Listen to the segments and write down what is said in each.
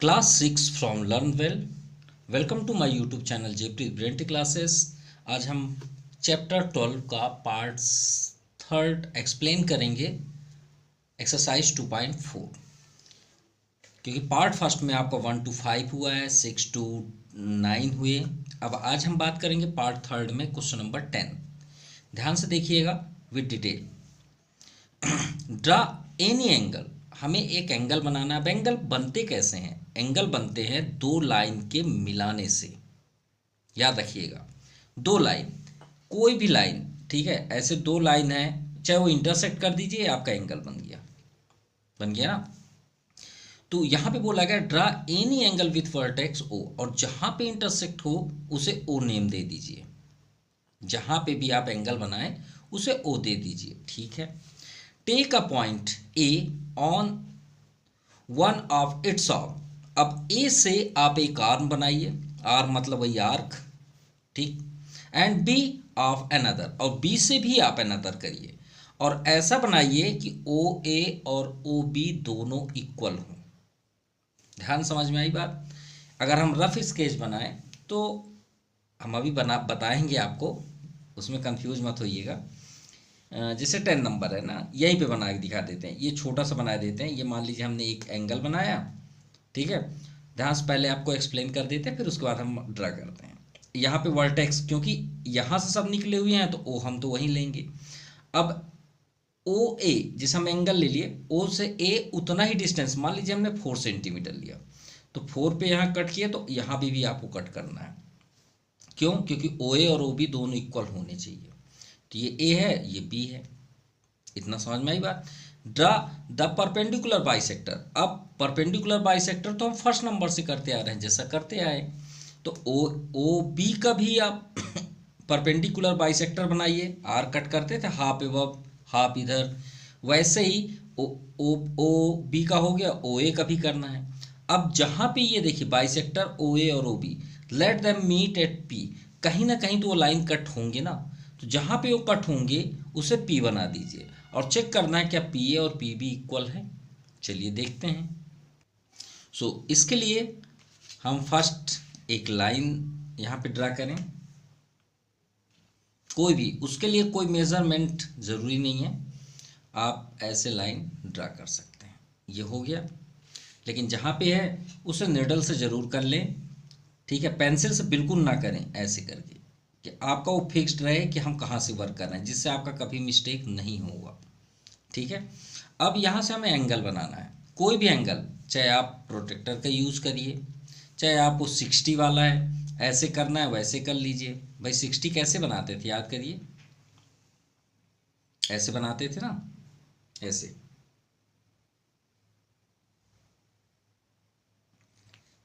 Class 6 from learn well. Welcome to my YouTube channel Jepreet Brent classes. आज हम chapter 12 का part third explain करेंगे, exercise 2.4। क्योंकि part first में आपका 1 to 5 हुआ है, 6 to 9 हुए। अब आज हम बात करेंगे पार्ट थर्ड में क्वेश्चन नंबर 10। ध्यान से देखिएगा with detail. Draw any angle, हमें एक एंगल बनाना है। अब एंगल बनते कैसे हैं? एंगल बनते हैं दो लाइन के मिलाने से। याद रखिएगा, दो लाइन, कोई भी लाइन, ठीक है, ऐसे दो लाइन है, चाहे वो इंटरसेक्ट कर दीजिए, आपका एंगल बन गया। बन गया ना? तो यहां पे बोला गया draw any angle with vertex O, और जहां पे इंटरसेक्ट हो उसे ओ नेम दे दीजिए। जहां पे भी आप एंगल बनाएं उसे ओ दे दीजिए, ठीक है। Take a point A on one of its arm. अब ए से आप एक आर्म बनाइए, आर्म मतलब वही आर्क, ठीक। एंड बी ऑफ अनदर, और बी से भी आप अनदर करिए, और ऐसा बनाइए कि ओ ए और ओ बी दोनों इक्वल हों। ध्यान समझ में आई बात? अगर हम रफ स्केच बनाएं तो हम अभी बना बताएंगे आपको, उसमें कंफ्यूज मत होइएगा। जैसे 10 नंबर है ना, यहीं पे बना के दिखा देते हैं। ये छोटा सा बना देते हैं। ये मान लीजिए हमने एक एंगल बनाया, ठीक है। ध्यान से पहले आपको एक्सप्लेन कर देते हैं, फिर उसके बाद हम ड्रा करते हैं। यहाँ पे वर्टेक्स, क्योंकि यहाँ से सब निकले हुए हैं तो ओ हम तो वहीं लेंगे। अब ओ ए, जैसे हम एंगल ले लिए, ओ से ए उतना ही डिस्टेंस, मान लीजिए हमने 4 सेंटीमीटर लिया, तो 4 पे यहाँ कट किया, तो यहाँ भी आपको कट करना है। क्यों? क्योंकि ओ ए और ओ बी दोनों इक्वल होने चाहिए। तो ये ए है, ये बी है। इतना समझ में आई बात? Draw the perpendicular bisector. अब परपेंडिकुलर बाइसेक्टर तो हम फर्स्ट नंबर से करते आ रहे हैं, जैसा करते आए। तो ओ ओ बी का भी आप परपेंडिकुलर बाइसेक्टर बनाइए। आर कट करते थे, हाफ एवब हाफ इधर, वैसे ही ओ ओ ओ बी का हो गया, ओ ए का भी करना है। अब जहां पे ये देखिए बाइसेक्टर ओ ए और O B, let them meet at P, कहीं ना कहीं तो वो लाइन कट होंगे ना, तो जहां पे वो कट होंगे उसे पी बना दीजिए, और चेक करना है क्या पी ए और पी बी इक्वल है। चलिए देखते हैं। इसके लिए हम फर्स्ट एक लाइन यहाँ पे ड्रा करें। कोई भी, उसके लिए कोई मेजरमेंट ज़रूरी नहीं है, आप ऐसे लाइन ड्रा कर सकते हैं। ये हो गया। लेकिन जहाँ पे है उसे निडल से ज़रूर कर लें, ठीक है। पेंसिल से बिल्कुल ना करें, ऐसे करके कि आपका वो फिक्स्ड रहे कि हम कहाँ से वर्क कर रहे हैं, जिससे आपका कभी मिस्टेक नहीं होगा, ठीक है। अब यहाँ से हमें एंगल बनाना है, कोई भी एंगल, चाहे आप प्रोटेक्टर का यूज़ करिए, चाहे आपको 60 वाला है, ऐसे करना है वैसे कर लीजिए। भाई 60 कैसे बनाते थे, याद करिए। ऐसे बनाते थे ना, ऐसे।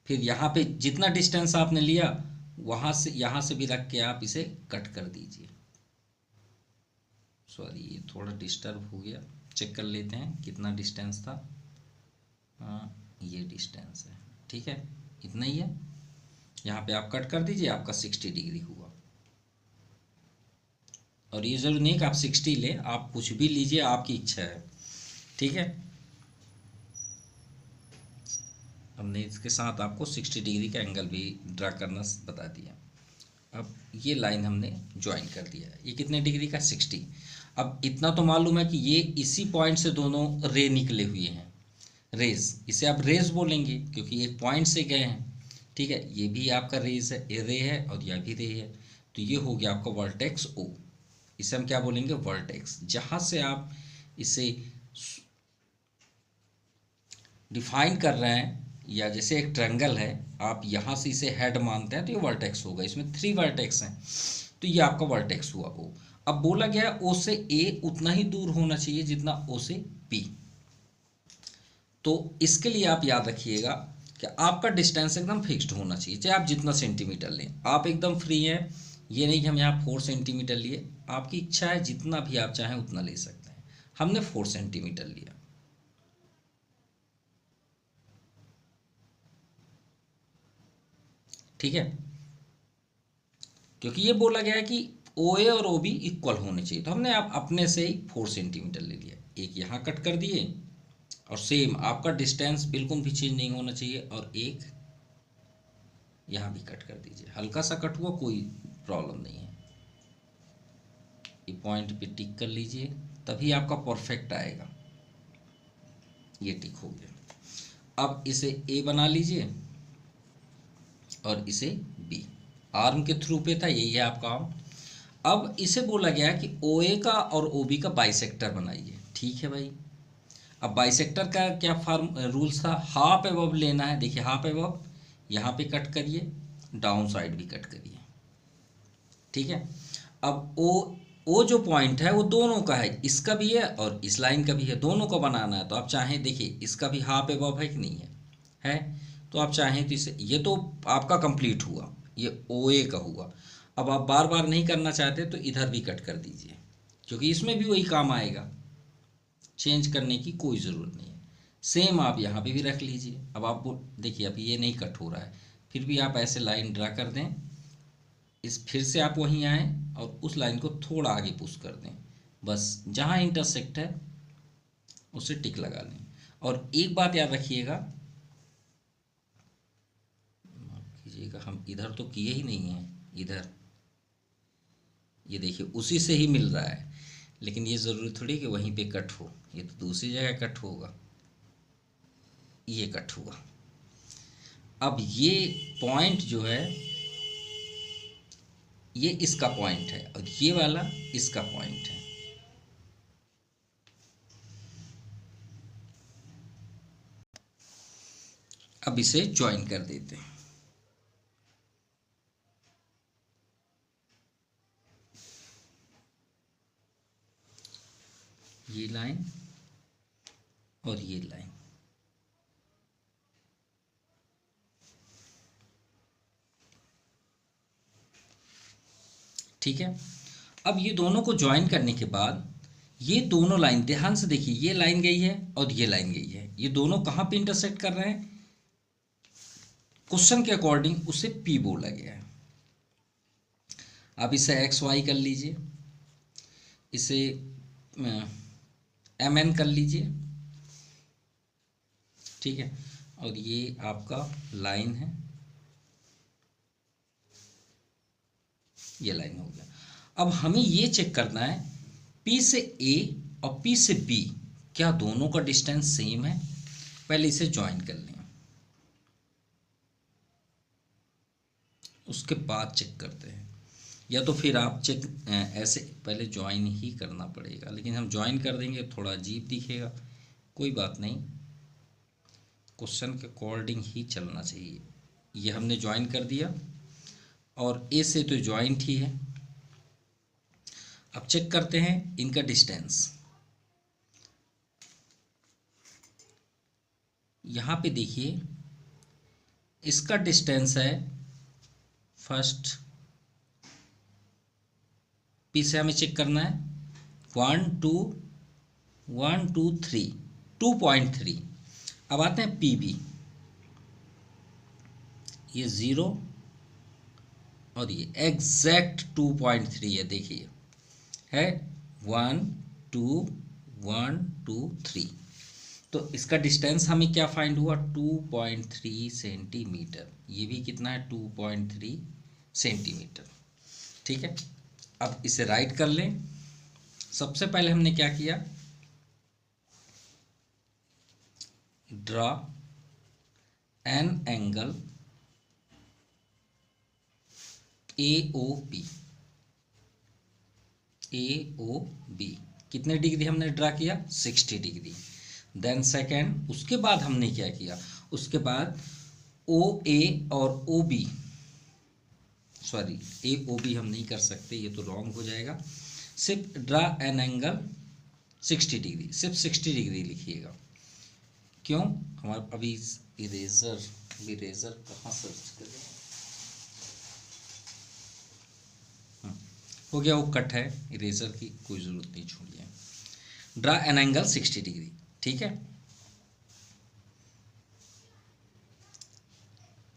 फिर यहाँ पे जितना डिस्टेंस आपने लिया, वहाँ से यहाँ से भी रख के आप इसे कट कर दीजिए। सॉरी, ये थोड़ा डिस्टर्ब हो गया। चेक कर लेते हैं कितना डिस्टेंस था। हाँ, ये डिस्टेंस है, ठीक है, इतना ही है। यहाँ पे आप कट कर दीजिए, आपका 60 डिग्री हुआ। और ये जरूरी नहीं कि आप 60 लें, आप कुछ भी लीजिए, आपकी इच्छा है, ठीक है। हमने इसके साथ आपको 60 डिग्री का एंगल भी ड्रा करना बता दिया। अब ये लाइन हमने ज्वाइन कर दिया है, ये कितने डिग्री का, 60। अब इतना तो मालूम है कि ये इसी पॉइंट से दोनों रे निकले हुए हैं, रेज, इसे आप रेज बोलेंगे क्योंकि एक पॉइंट से गए हैं, ठीक है। ये भी आपका रेज है, रे है, और यह भी रे है। तो ये हो गया आपका वर्टेक्स ओ। इसे हम क्या बोलेंगे, वर्टेक्स। जहाँ से आप इसे डिफाइन कर रहे हैं, या जैसे एक ट्रायंगल है, आप यहाँ से इसे हेड मानते हैं, तो ये वर्टेक्स होगा। इसमें 3 वर्टेक्स हैं, तो ये आपका वर्टेक्स हुआ ओ। अब बोला गया ओ से ए उतना ही दूर होना चाहिए जितना ओ से बी। तो इसके लिए आप याद रखिएगा कि आपका डिस्टेंस एकदम फिक्स्ड होना चाहिए, चाहे आप जितना सेंटीमीटर लें। आप एकदम फ्री हैं, ये नहीं कि हम यहाँ 4 सेंटीमीटर लिए, आपकी इच्छा है, जितना भी आप चाहें उतना ले सकते हैं। हमने 4 सेंटीमीटर लिया, ठीक है। क्योंकि ये बोला गया है कि ओ ए और ओ बी इक्वल होने चाहिए, तो हमने आप अपने से ही 4 सेंटीमीटर ले लिया। एक यहाँ कट कर दिए, और सेम आपका डिस्टेंस बिल्कुल भी चेंज नहीं होना चाहिए, और एक यहाँ भी कट कर दीजिए, हल्का सा कट हुआ कोई प्रॉब्लम नहीं है। ये पॉइंट पे टिक कर लीजिए, तभी आपका परफेक्ट आएगा। ये टिक हो गया। अब इसे ए बना लीजिए और इसे बी। आर्म के थ्रू पे था, यही है आपका आर्म। अब इसे बोला गया कि ओ ए का और ओ बी का बाइसेक्टर बनाइए। ठीक है भाई। अब बाइसेक्टर का क्या फॉर्म रूल्स था, हाफ एबव लेना है। देखिए हाफ एबव, यहाँ पे कट करिए, डाउन साइड भी कट करिए। ठीक है। अब ओ जो पॉइंट है वो दोनों का है, इसका भी है और इस लाइन का भी है, दोनों को बनाना है। तो आप चाहें, देखिए इसका भी हाफ एबव है कि नहीं है, है। तो आप चाहें तो इसे, ये तो आपका कंप्लीट हुआ, ये ओ ए का हुआ। अब आप बार बार नहीं करना चाहते तो इधर भी कट कर दीजिए, क्योंकि इसमें भी वही काम आएगा, चेंज करने की कोई ज़रूरत नहीं है। सेम आप यहाँ पे भी रख लीजिए। अब आप देखिए, अब ये नहीं कट हो रहा है, फिर भी आप ऐसे लाइन ड्रा कर दें, इस फिर से आप वहीं आएँ और उस लाइन को थोड़ा आगे पुश कर दें, बस जहाँ इंटरसेक्ट है उसे टिक लगा लें। और एक बात याद रखिएगा, माफ कीजिएगा, हम इधर तो किए ही नहीं हैं, इधर ये देखिए उसी से ही मिल रहा है, लेकिन ये ज़रूरी थोड़ी कि वहीं पे कट हो, ये तो दूसरी जगह कट होगा। ये कट हुआ। अब ये पॉइंट जो है, ये इसका पॉइंट है और ये वाला इसका पॉइंट है। अब इसे ज्वाइन कर देते हैं। ये लाइन और ये लाइन, ठीक है। अब ये दोनों को ज्वाइन करने के बाद ये दोनों लाइन, ध्यान से देखिए, ये लाइन गई है और ये लाइन गई है, ये दोनों कहाँ पे इंटरसेक्ट कर रहे हैं, क्वेश्चन के अकॉर्डिंग उसे पी बोला गया है। अब इसे एक्स वाई कर लीजिए, इसे एम एन कर लीजिए, ठीक है। और ये आपका लाइन है, ये लाइन हो गया। अब हमें ये चेक करना है, P से A और P से B क्या दोनों का डिस्टेंस सेम है। पहले इसे ज्वाइन कर लें, उसके बाद चेक करते हैं। या तो फिर आप चेक ऐसे पहले ज्वाइन ही करना पड़ेगा, लेकिन हम ज्वाइन कर देंगे थोड़ा अजीब दिखेगा, कोई बात नहीं, क्वेश्चन के अकॉर्डिंग ही चलना चाहिए। ये हमने ज्वाइन कर दिया और ए से तो ज्वाइंट ही है। अब चेक करते हैं इनका डिस्टेंस। यहाँ पे देखिए इसका डिस्टेंस है, फर्स्ट पी से हमें चेक करना है 1 2 1 2 3 2.3। अब आते हैं पी बी, ये 0 और ये एग्जैक्ट 2.3 है। देखिए है 1 2 1 2 3, तो इसका डिस्टेंस हमें क्या फाइंड हुआ 2.3 सेंटीमीटर। ये भी कितना है 2.3 सेंटीमीटर, ठीक है। अब इसे राइट कर लें। सबसे पहले हमने क्या किया, draw an angle AOB। AOB कितने डिग्री हमने ड्रा किया 60 डिग्री। देन सेकेंड, उसके बाद हमने क्या किया, उसके बाद OA और OB, सॉरी AOB हम नहीं कर सकते, ये तो रॉन्ग हो जाएगा। सिर्फ ड्रा एन एंगल 60 डिग्री, सिर्फ 60 डिग्री लिखिएगा। क्यों, हमारा अभी इरेजर कहाँ सर्च करें, हो गया, वो कट है, इरेजर की कोई ज़रूरत नहीं, छोड़िए। ड्रा एन एंगल 60 डिग्री, ठीक है।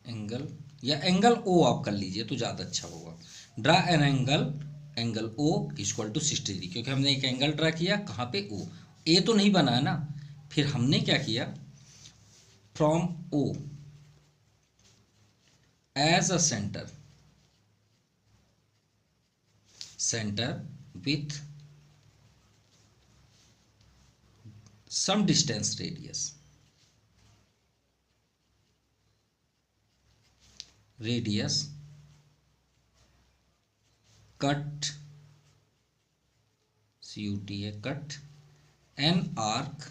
एंगल या एंगल O आप कर लीजिए तो ज़्यादा अच्छा होगा। Draw an angle O equal to 60 degree, क्योंकि हमने एक एंगल ड्रा किया कहाँ पे O, A तो नहीं बना है ना, फिर हमने क्या किया, from O as a center with some distance radius cut cut है cut an arc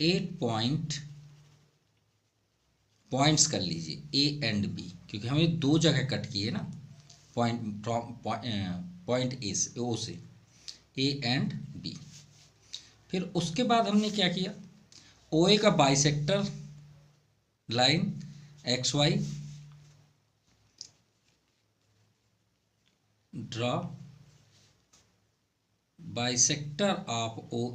8 पॉइंट्स कर लीजिए ए एंड बी, क्योंकि हमें दो जगह कट किए ना, पॉइंट ए से ओ से, ए एंड बी। फिर उसके बाद हमने क्या किया, ओ ए का bisector line X Y draw bisector of O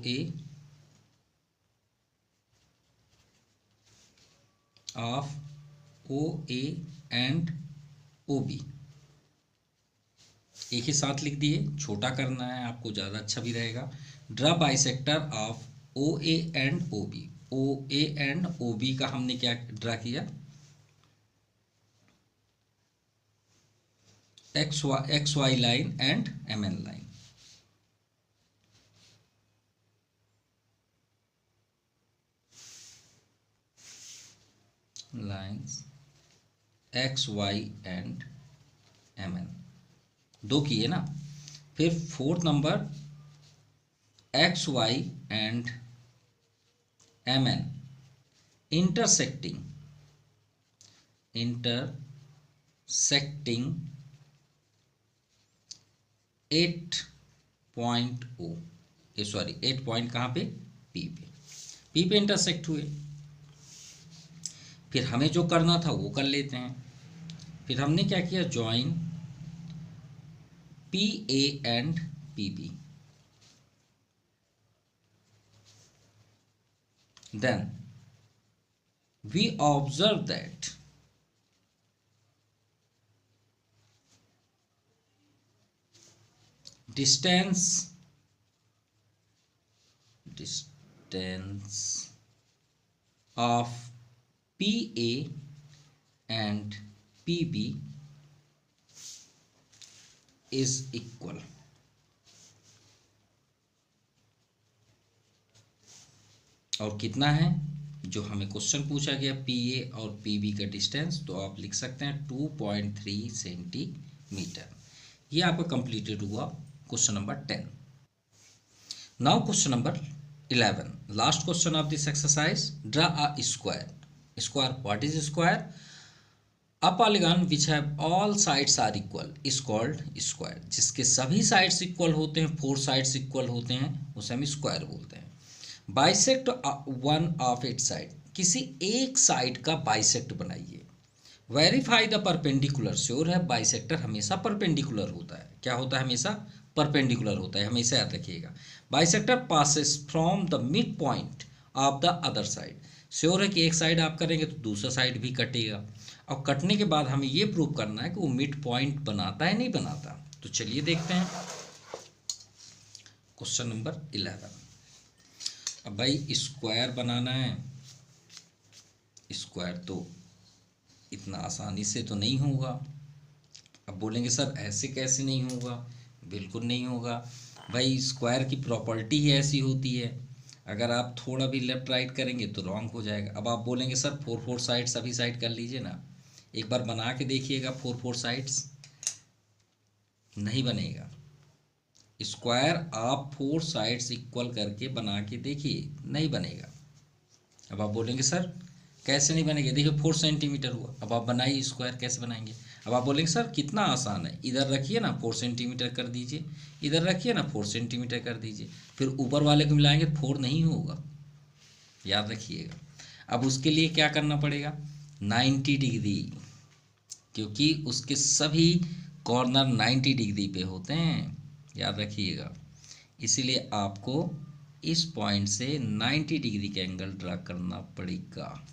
A and O B. एक ही साथ लिख दिए, छोटा करना है आपको, ज़्यादा अच्छा भी रहेगा। Draw bisector of O A and O B. O A and O B का हमने क्या ड्रा किया, X Y line and M N line. Lines X Y and M N, दो किए ना। फिर fourth number X Y and M N intersecting 8 point कहाँ पे, पी पे इंटरसेक्ट हुए। फिर हमें जो करना था वो कर लेते हैं। फिर हमने क्या किया, join P A and P B, then we observe that distance of PA and PB is equal। और कितना है, जो हमें क्वेश्चन पूछा गया PA और PB का डिस्टेंस, तो आप लिख सकते हैं 2.3 सेंटीमीटर। ये आपका कंप्लीटेड हुआ question number 10। Now question number 11, last question of this exercise. Draw a square what is square, a polygon which have all sides are equal is called square. जिसके सभी साइड्स इक्वल होते हैं, 4 sides equal होते हैं, उसे हम square बोलते हैं। Bisect one of it side, किसी एक साइड का बाइसेक्ट बनाइए। वेरीफाई द परपेंडिकुलर, श्योर है बाइसेक्टर हमेशा परपेंडिकुलर होता है। क्या होता है, हमेशा परपेंडिकुलर होता है, हमेशा याद रखिएगा। Bisector passes from the mid point of the other side, sure है कि एक साइड आप करेंगे तो दूसरा साइड भी कटेगा। और कटने के बाद हमें ये प्रूव करना है कि वो मिड पॉइंट बनाता है नहीं बनाता। तो चलिए देखते हैं क्वेश्चन नंबर 11। अब भाई स्क्वायर बनाना है, स्क्वायर तो इतना आसानी से तो नहीं होगा। अब बोलेंगे सर ऐसे कैसे नहीं होगा, बिल्कुल नहीं होगा भाई। स्क्वायर की प्रॉपर्टी ही ऐसी होती है, अगर आप थोड़ा भी लेफ्ट राइट करेंगे तो रॉन्ग हो जाएगा। अब आप बोलेंगे सर 4 साइड सभी साइड कर लीजिए ना, एक बार बना के देखिएगा 4 साइड्स, नहीं बनेगा। स्क्वायर आप 4 साइड्स इक्वल करके बना के देखिए, नहीं बनेगा। अब आप बोलेंगे सर कैसे नहीं बनेगा, देखिए 4 सेंटीमीटर हुआ। अब आप बनाइए स्क्वायर, कैसे बनाएंगे। अब आप बोलेंगे सर कितना आसान है, इधर रखिए ना 4 सेंटीमीटर कर दीजिए, इधर रखिए ना 4 सेंटीमीटर कर दीजिए, फिर ऊपर वाले को मिलाएंगे 4 नहीं होगा, याद रखिएगा। अब उसके लिए क्या करना पड़ेगा, 90 डिग्री, क्योंकि उसके सभी कॉर्नर 90 डिग्री पे होते हैं, याद रखिएगा। इसीलिए आपको इस पॉइंट से 90 डिग्री का एंगल ड्रा करना पड़ेगा।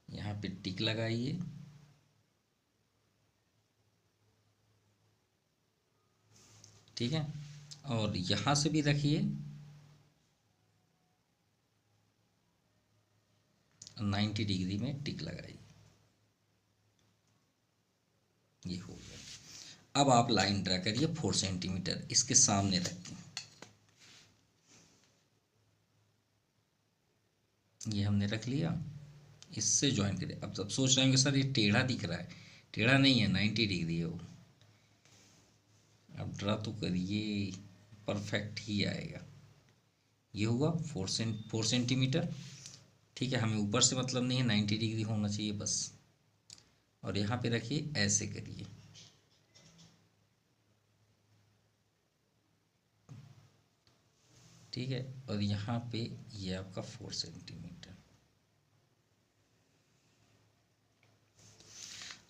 यहाँ पे टिक लगाइए, ठीक है। और यहाँ से भी रखिए 90 डिग्री में टिक लगाइए। ये हो गया। अब आप लाइन ड्रा करिए 4 सेंटीमीटर इसके सामने रख के। ये हमने रख लिया, इससे ज्वाइन करिए। अब सब सोच रहे होंगे सर ये टेढ़ा दिख रहा है, टेढ़ा नहीं है, 90 डिग्री है वो। अब ड्रा तो करिए, परफेक्ट ही आएगा। ये हुआ 4 सेंटीमीटर। ठीक है, हमें ऊपर से मतलब नहीं है, 90 डिग्री होना चाहिए बस। और यहाँ पे रखिए, ऐसे करिए। ठीक है, और यहाँ पे ये आपका 4 सेंटीमीटर।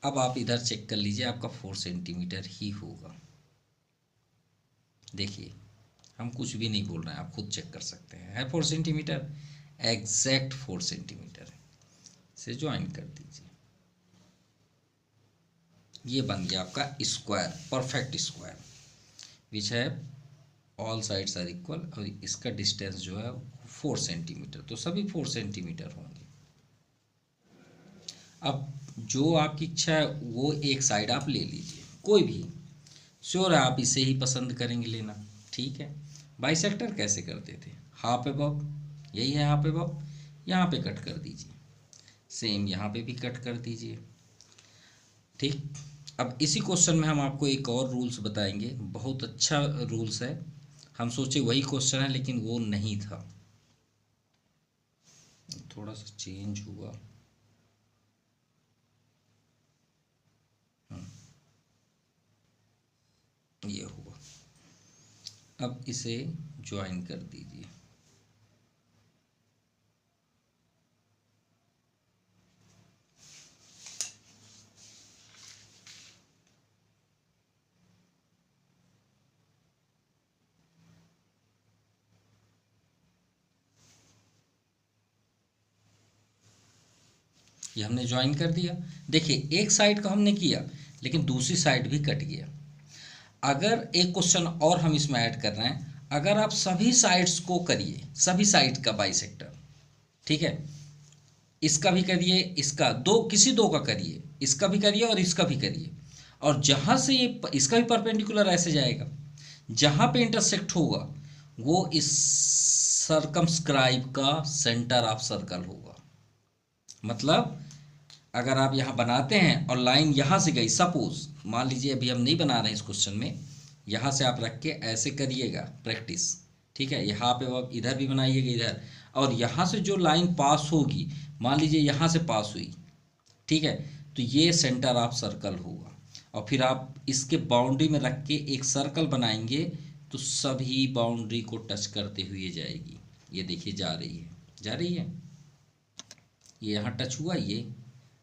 अब आप इधर चेक कर लीजिए, आपका 4 सेंटीमीटर ही होगा। देखिए, हम कुछ भी नहीं बोल रहे हैं, आप खुद चेक कर सकते हैं। है 4 सेंटीमीटर, एग्जैक्ट 4 सेंटीमीटर से ज्वाइन कर दीजिए। ये बन गया आपका स्क्वायर, परफेक्ट स्क्वायर विच है ऑल साइड्स आर इक्वल। और इसका डिस्टेंस जो है 4 सेंटीमीटर, तो सभी 4 सेंटीमीटर होंगे। अब जो आपकी इच्छा है वो एक साइड आप ले लीजिए, कोई भी। श्योर है आप इसे ही पसंद करेंगे लेना। ठीक है, बाइसेक्टर कैसे करते थे, हाफ एबव, यही है हाफ एबव। यहाँ पे कट कर दीजिए, सेम यहाँ पे भी कट कर दीजिए। ठीक, अब इसी क्वेश्चन में हम आपको एक और रूल्स बताएंगे, बहुत अच्छा रूल्स है। हम सोचे वही क्वेश्चन है लेकिन वो नहीं था, थोड़ा सा चेंज हुआ। ये हुआ। अब इसे ज्वाइन कर दीजिए। ये हमने ज्वाइन कर दिया। देखिए, एक साइड का हमने किया लेकिन दूसरी साइड भी कट गया। अगर एक क्वेश्चन और हम इसमें ऐड कर रहे हैं, अगर आप सभी साइड्स को करिए, सभी साइड का बाइसेक्टर, ठीक है, इसका भी करिए, इसका दो, किसी दो का करिए, इसका भी करिए और इसका भी करिए। और जहां से ये इसका भी परपेंडिकुलर ऐसे जाएगा, जहां पे इंटरसेक्ट होगा वो इस सर्कमस्क्राइब का सेंटर ऑफ सर्कल होगा। मतलब अगर आप यहाँ बनाते हैं और लाइन यहाँ से गई, सपोज मान लीजिए, अभी हम नहीं बना रहे हैं इस क्वेश्चन में, यहाँ से आप रख के ऐसे करिएगा प्रैक्टिस। ठीक है, यहाँ पे आप इधर भी बनाइएगा इधर, और यहाँ से जो लाइन पास होगी, मान लीजिए यहाँ से पास हुई, ठीक है, तो ये सेंटर ऑफ सर्कल होगा। और फिर आप इसके बाउंड्री में रख के एक सर्कल बनाएंगे तो सभी बाउंड्री को टच करते हुए जाएगी। ये देखिए जा रही है, जा रही है। ये यहाँ टच हुआ, ये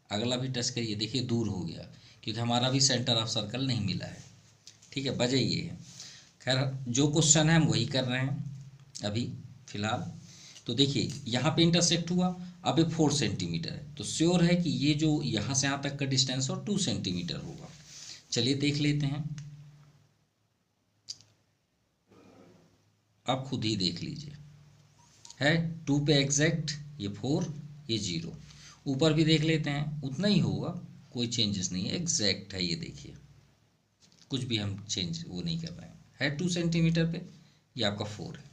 अगला भी टच करिए, देखिए दूर हो गया क्योंकि हमारा भी सेंटर ऑफ सर्कल नहीं मिला है। ठीक है, वजह ये है। खैर, जो क्वेश्चन है हम वही कर रहे हैं अभी फिलहाल। तो देखिए, यहाँ पे इंटरसेक्ट हुआ, अब ये 4 सेंटीमीटर है, तो श्योर है कि ये जो यहाँ से यहाँ तक का डिस्टेंस और 2 सेंटीमीटर होगा। चलिए देख लेते हैं, आप खुद ही देख लीजिए। है 2 पे एग्जैक्ट, ये 4, ये 0। ऊपर भी देख लेते हैं, उतना ही होगा, कोई चेंजेस नहीं है, एग्जैक्ट है। ये देखिए, कुछ भी हम चेंज वो नहीं कर रहे हैं। है 2 सेंटीमीटर पे, ये आपका 4 है,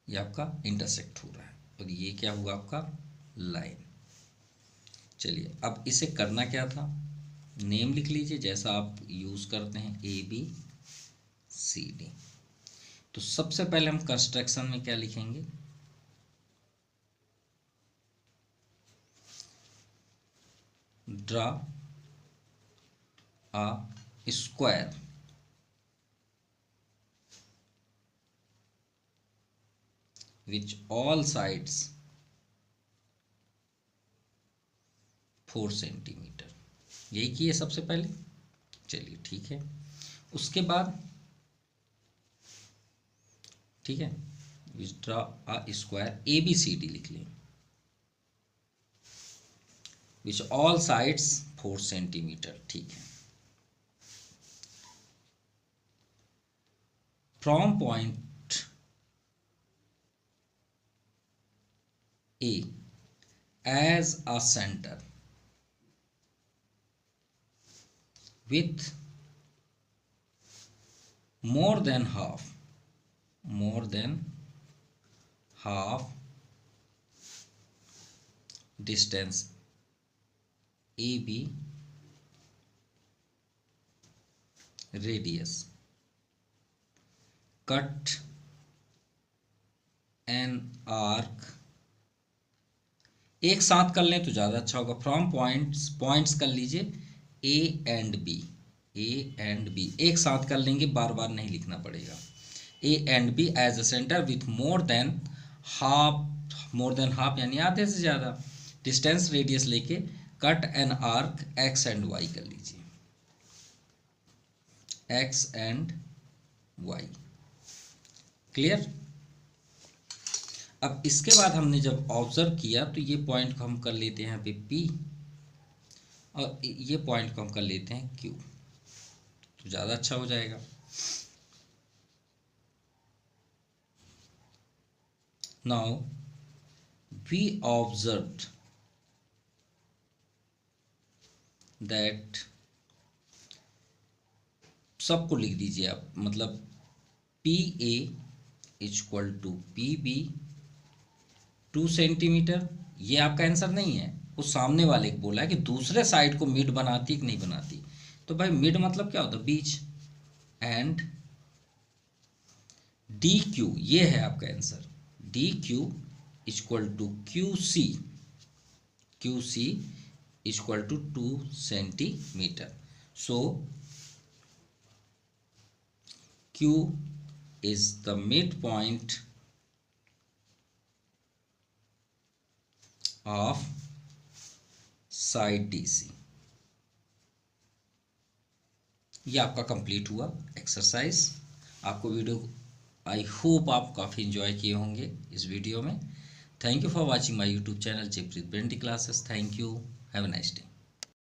ये आपका इंटरसेक्ट हो रहा है, और ये क्या हुआ आपका लाइन। चलिए, अब इसे करना क्या था, नेम लिख लीजिए जैसा आप यूज़ करते हैं, ABCD। तो सबसे पहले हम कंस्ट्रक्शन में क्या लिखेंगे, draw a square which all sides 4 centimetre. यही किए सबसे पहले। चलिए ठीक है, उसके बाद ठीक है, ड्रा अ स्क्वायर ABCD लिख लें विच ऑल साइड्स 4 सेंटीमीटर। ठीक है, from point A as a center with more than half distance AB radius, cut an arc, एक साथ कर लें तो ज़्यादा अच्छा होगा, फ्रॉम पॉइंट्स कर लीजिए ए एंड बी, एक साथ कर लेंगे, बार बार नहीं लिखना पड़ेगा। A and B as a center with more than half यानी आधे से ज़्यादा डिस्टेंस रेडियस लेके cut an arc X and Y कर लीजिए, एक्स एंड वाई। क्लियर। अब इसके बाद हमने जब ऑब्जर्व किया तो ये पॉइंट को हम कर लेते हैं यहाँ पे P और ये पॉइंट को हम कर लेते हैं Q, तो ज़्यादा अच्छा हो जाएगा। नाउ वी ऑब्जर्व्ड दैट, सबको लिख दीजिए आप, मतलब PA equal to PB 2 centimetre. ये आपका आंसर नहीं है, वो सामने वाले को बोला है कि दूसरे साइड को मिड बनाती कि नहीं बनाती, तो भाई मिड मतलब क्या होता है, बीच। एंड DQ, ये है आपका answer, DQ equal to QC equal to 2 centimetre. So Q is the midpoint of side DC। ये आपका कंप्लीट हुआ एक्सरसाइज। आपको वीडियो, आई होप आप काफ़ी इन्जॉय किए होंगे इस वीडियो में। Thank you for watching my YouTube channel Jaipreet brainy classes. Thank you, have a nice day.